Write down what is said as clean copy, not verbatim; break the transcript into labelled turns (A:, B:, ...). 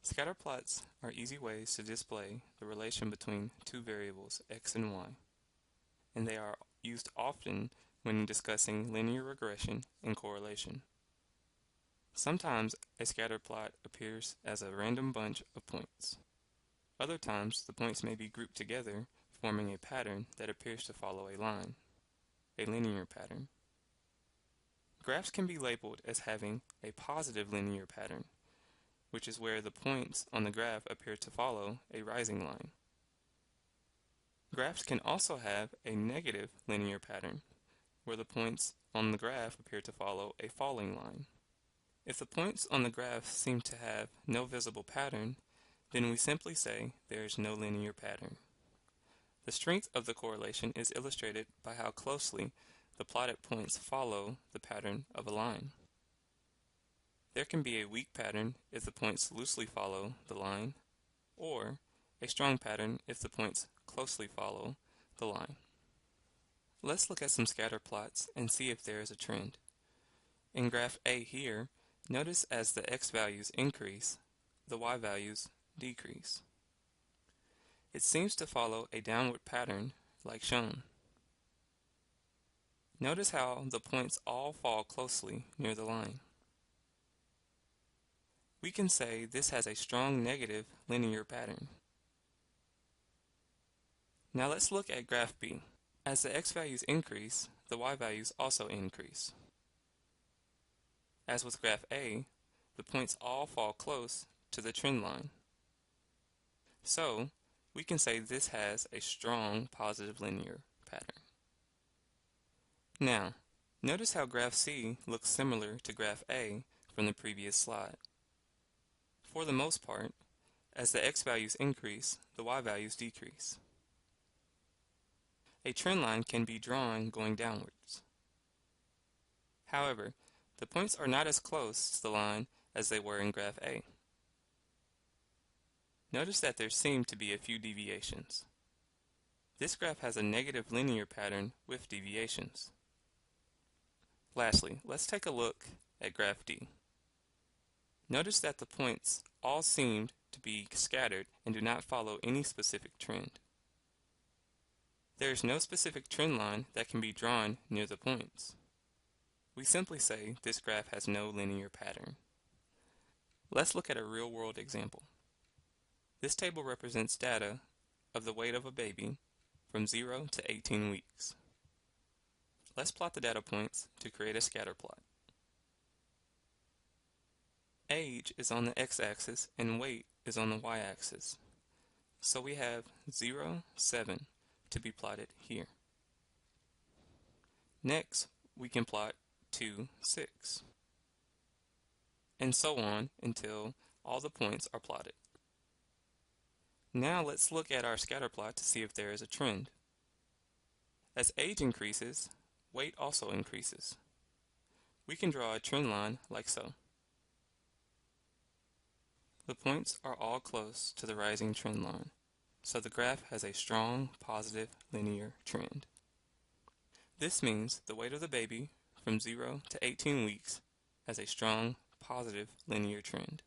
A: Scatter plots are easy ways to display the relation between two variables x and y, and they are used often when discussing linear regression and correlation. Sometimes a scatter plot appears as a random bunch of points. Other times the points may be grouped together, forming a pattern that appears to follow a line, a linear pattern. Graphs can be labeled as having a positive linear pattern, which is where the points on the graph appear to follow a rising line. Graphs can also have a negative linear pattern, where the points on the graph appear to follow a falling line. If the points on the graph seem to have no visible pattern, then we simply say there is no linear pattern. The strength of the correlation is illustrated by how closely the plotted points follow the pattern of a line. There can be a weak pattern if the points loosely follow the line, or a strong pattern if the points closely follow the line. Let's look at some scatter plots and see if there is a trend. In graph A here, notice as the x values increase, the y values decrease. It seems to follow a downward pattern like shown. Notice how the points all fall closely near the line. We can say this has a strong negative linear pattern. Now let's look at graph B. As the x values increase, the y values also increase. As with graph A, the points all fall close to the trend line. So, we can say this has a strong positive linear pattern. Now, notice how graph C looks similar to graph A from the previous slide. For the most part, as the x values increase, the y values decrease. A trend line can be drawn going downwards. However, the points are not as close to the line as they were in graph A. Notice that there seem to be a few deviations. This graph has a negative linear pattern with deviations. Lastly, let's take a look at graph D. Notice that the points all seem to be scattered and do not follow any specific trend. There is no specific trend line that can be drawn near the points. We simply say this graph has no linear pattern. Let's look at a real-world example. This table represents data of the weight of a baby from 0 to 18 weeks. Let's plot the data points to create a scatter plot. Age is on the x-axis and weight is on the y-axis. So we have 0, 7 to be plotted here. Next, we can plot 2, 6. And so on until all the points are plotted. Now let's look at our scatter plot to see if there is a trend. As age increases, weight also increases. We can draw a trend line like so. The points are all close to the rising trend line, so the graph has a strong positive linear trend. This means the weight of the baby from 0 to 18 weeks has a strong positive linear trend.